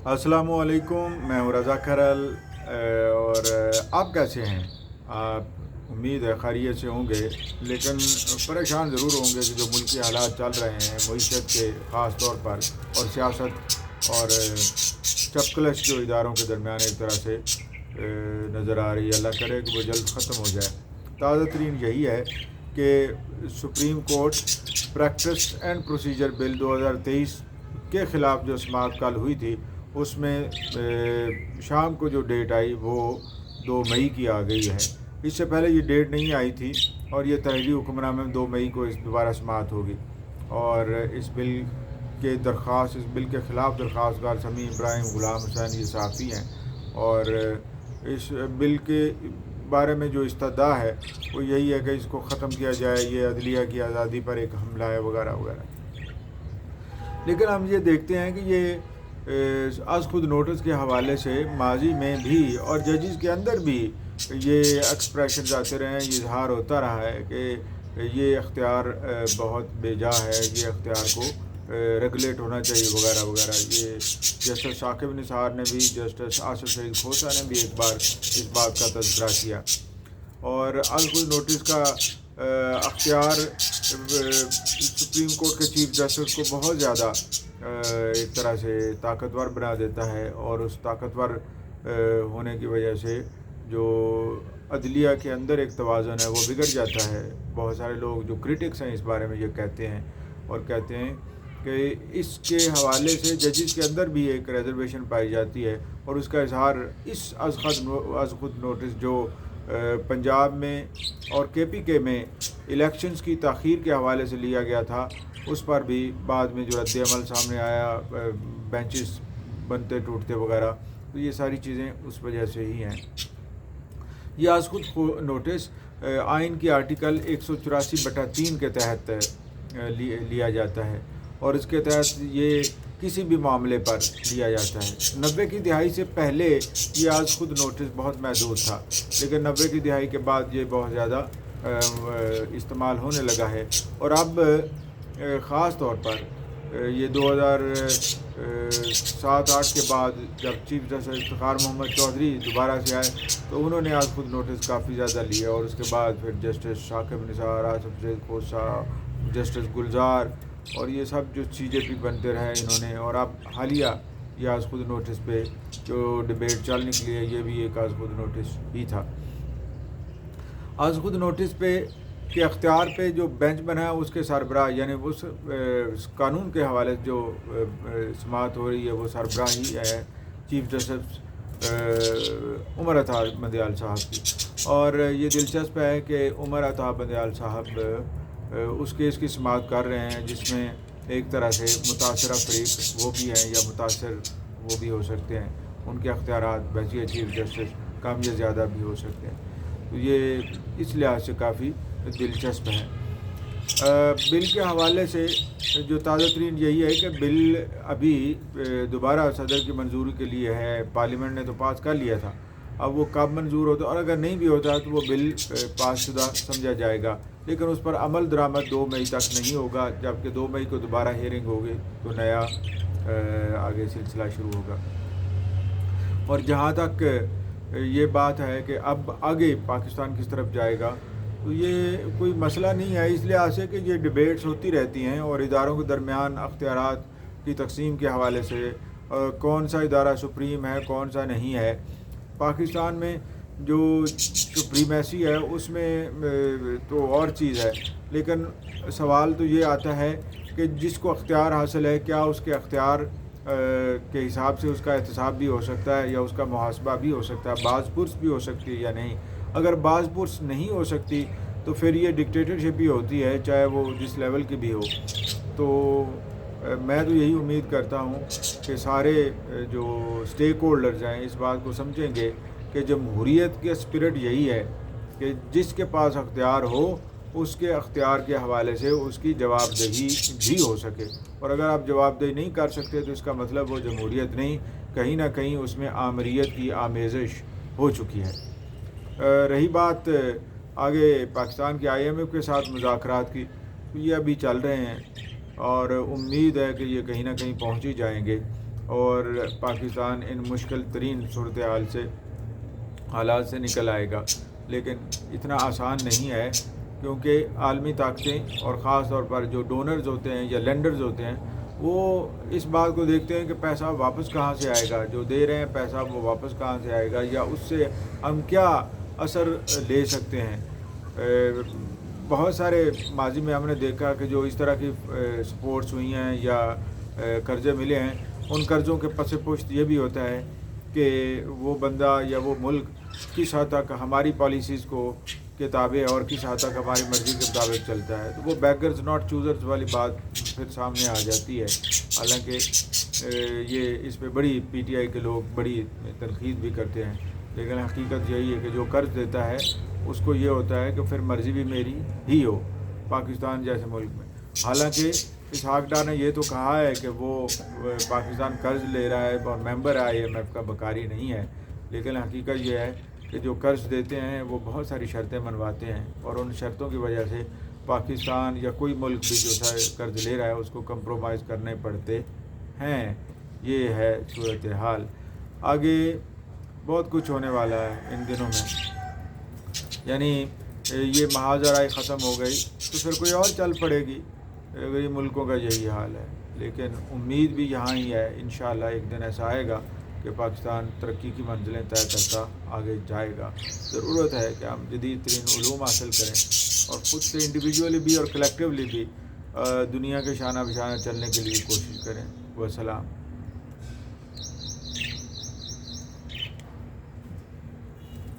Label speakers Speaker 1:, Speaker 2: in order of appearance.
Speaker 1: अस्सलामु अलैकुम, मैं हूँ रज़ा खरल। और आप कैसे हैं? आप उम्मीद है खैरियत से होंगे, लेकिन परेशान ज़रूर होंगे कि जो मुल्की हालात चल रहे हैं मईशत के ख़ास तौर पर, और सियासत और चपकलश जो इदारों के दरमियान एक तरह से नज़र आ रही है। अल्लाह करे कि वो जल्द ख़त्म हो जाए। ताज़ा तरीन यही है कि supreme court practice and procedure bill 2023 के ख़िलाफ़ जो समाअत कल हुई थी, उसमें शाम को जो डेट आई वो 2 मई की आ गई है। इससे पहले ये डेट नहीं आई थी, और ये तहरीरी हुक्मनामे में 2 मई को इस दोबारा समाअत होगी। और इस बिल के दरख्वास्त इस बिल के ख़िलाफ़ दरख्वास्तगार समी इब्राहिम ग़ुलाम हुसैन ये सहाफ़ी हैं, और इस बिल के बारे में जो इस्तदा है वो यही है कि इसको ख़त्म किया जाए, ये अदलिया की आज़ादी पर एक हमला है वगैरह वगैरह। लेकिन हम ये देखते हैं कि ये आज खुद नोटिस के हवाले से माजी में भी और जजेस के अंदर भी ये एक्सप्रेशन आते रहे हैं, ये इजहार होता रहा है कि ये अख्तियार बहुत बेजा है, ये अख्तियार को रेगुलेट होना चाहिए वगैरह वगैरह। ये जस्टिस शाकिब निसार ने भी, जस्टिस आसिफ सईद खोसा ने भी एक बार इस बात का तज़किरा किया। और आज खुद नोटिस का अख्तियार सुप्रीम कोर्ट के चीफ जस्टिस को बहुत ज़्यादा एक तरह से ताकतवर बना देता है, और उस ताकतवर होने की वजह से जो अदलिया के अंदर एक तवाज़ुन है वो बिगड़ जाता है। बहुत सारे लोग जो क्रिटिक्स हैं इस बारे में ये कहते हैं, और कहते हैं कि इसके हवाले से जजेस के अंदर भी एक रिजर्वेशन पाई जाती है, और उसका इजहार इस अज़ खुद नोटिस जो पंजाब में और KPK में इलेक्शंस की ताख़ीर के हवाले से लिया गया था, उस पर भी बाद में जो रद्द-ए-अमल सामने आया, बेंचेस बनते टूटते वगैरह, तो ये सारी चीज़ें उस वजह से ही हैं। ये आज खुद नोटिस आइन की आर्टिकल 184/3 के तहत लिया जाता है, और इसके तहत ये किसी भी मामले पर लिया जाता है। 90 की दिहाई से पहले ये आज खुद नोटिस बहुत महदूद था, लेकिन 90 की दिहाई के बाद ये बहुत ज़्यादा इस्तेमाल होने लगा है। और अब ख़ास तौर पर ये 2007-8 के बाद जब चीफ जस्टिस इफ्तिखार मोहम्मद चौधरी दोबारा से आए, तो उन्होंने आज खुद नोटिस काफ़ी ज़्यादा लिए, और उसके बाद फिर जस्टिस शाकिब निसार, आसिफ सईद खोसा, जस्टिस गुलजार, और ये सब जो CJP बनते रहे इन्होंने। और अब हालिया ये आज खुद नोटिस पे जो डिबेट चल निकली है, ये भी एक आज खुद नोटिस ही था। आज खुद नोटिस पे के अख्तियार पे जो बेंच बना है उसके सरबराह, यानी उस कानून के हवाले से जो समाअत हो रही है वो सरबराह ही है चीफ जस्टिस उमर अता बंदयाल साहब की। और ये दिलचस्प है कि उमर अता बंदयाल साहब उस केस की समाअत कर रहे हैं जिसमें एक तरह से मुतासरा फरीक वो भी हैं या मुतासर वो भी हो सकते हैं, उनके अख्तियारात बहसीत चीफ जस्टिस कम या ज़्यादा भी हो सकते हैं। तो ये इस लिहाज से काफ़ी दिलचस्प है। बिल के हवाले से जो ताज़ा तरीन यही है कि बिल अभी दोबारा सदर की मंजूरी के लिए है। पार्लियामेंट ने तो पास कर लिया था, अब वो कब मंजूर होता, और अगर नहीं भी होता तो वो बिल पासशुदा समझा जाएगा, लेकिन उस पर अमल दरामद 2 मई तक नहीं होगा, जबकि 2 मई को दोबारा हियरिंग होगी तो नया आगे सिलसिला शुरू होगा। और जहाँ तक ये बात है कि अब आगे पाकिस्तान किस तरफ जाएगा, तो ये कोई मसला नहीं है, इस लिहाज से कि ये डिबेट्स होती रहती हैं, और इदारों के दरमियान अख्तियारात की तकसीम के हवाले से कौन सा इदारा सुप्रीम है कौन सा नहीं है। पाकिस्तान में जो सुप्रीमेसी है उसमें तो और चीज़ है, लेकिन सवाल तो ये आता है कि जिसको अख्तियार हासिल है क्या उसके अख्तियार के हिसाब से उसका एहतसाब भी हो सकता है या उसका मुहासबा भी हो सकता है, बाज़पुर्स भी हो सकती है या नहीं। अगर बाज़पुर्स नहीं हो सकती तो फिर ये डिक्टेटरशिप ही होती है, चाहे वो जिस लेवल की भी हो। तो मैं तो यही उम्मीद करता हूँ कि सारे जो स्टेक होल्डर्स हैं इस बात को समझेंगे कि जमहूरियत के स्पिरिट यही है कि जिसके पास अख्तियार हो उसके अख्तियार के हवाले से उसकी जवाबदेही भी हो सके। और अगर आप जवाबदेही नहीं कर सकते तो इसका मतलब वो जमहूरियत नहीं, कहीं ना कहीं उसमें आमरीत की आमेज़श हो चुकी है। रही बात आगे पाकिस्तान के IMF के साथ मुज़ाकरात की, तो ये अभी चल रहे हैं और उम्मीद है कि ये कहीं ना कहीं पहुंच ही जाएंगे। اور پاکستان ان مشکل ترین صورتحال سے حالات سے نکل آئے گا، لیکن اتنا آسان نہیں ہے، کیونکہ عالمی طاقتیں اور خاص طور پر جو ڈونرز ہوتے ہیں یا لینڈرز ہوتے ہیں وہ اس بات کو دیکھتے ہیں کہ پیسہ واپس کہاں سے آئے گا، جو دے رہے ہیں پیسہ وہ واپس کہاں سے آئے گا، یا اس سے ہم کیا اثر لے سکتے ہیں۔ بہت سارے ماضی میں ہم نے دیکھا کہ جو اس طرح کی سپورٹس ہوئی ہیں یا قرضے ملے ہیں، ان قرضوں کے پس پشت یہ بھی ہوتا ہے کہ وہ بندہ یا وہ ملک کس حد تک ہماری پالیسیز کو کے تابع اور کس حد تک ہماری مرضی کے مطابق چلتا ہے، تو وہ بیگرز ناٹ چوزرز والی بات پھر سامنے آ جاتی ہے۔ حالانکہ یہ اس پہ بڑی پی ٹی آئی کے لوگ بڑی تنقید بھی کرتے ہیں، لیکن حقیقت یہی ہے کہ جو قرض دیتا ہے اس کو یہ ہوتا ہے کہ پھر مرضی بھی میری ہی ہو پاکستان جیسے ملک میں۔ حالانکہ اسحاق ڈار نے یہ تو کہا ہے کہ وہ پاکستان قرض لے رہا ہے اور ممبر IMF کا بکاری نہیں ہے، لیکن حقیقت یہ ہے کہ جو قرض دیتے ہیں وہ بہت ساری شرطیں منواتے ہیں، اور ان شرطوں کی وجہ سے پاکستان یا کوئی ملک بھی جو قرض لے رہا ہے اس کو کمپرومائز کرنے پڑتے ہیں۔ یہ ہے صورتحال۔ آگے بہت کچھ ہونے والا ہے ان دنوں میں، یعنی یہ محاذ رائے ختم ہو گئی تو پھر کوئی اور چل پڑے گی، اگر یہ ملکوں کا یہی حال ہے، لیکن امید بھی یہاں ہی ہے۔ انشاءاللہ ایک دن ایسا آئے گا کہ پاکستان ترقی کی منزلیں طے کرتا آگے جائے گا۔ ضرورت ہے کہ ہم جدید ترین علوم حاصل کریں اور خود سے انڈیویجولی بھی اور کلیکٹیولی بھی دنیا کے شانہ بشانہ چلنے کے لیے کوشش کریں۔ والسلام۔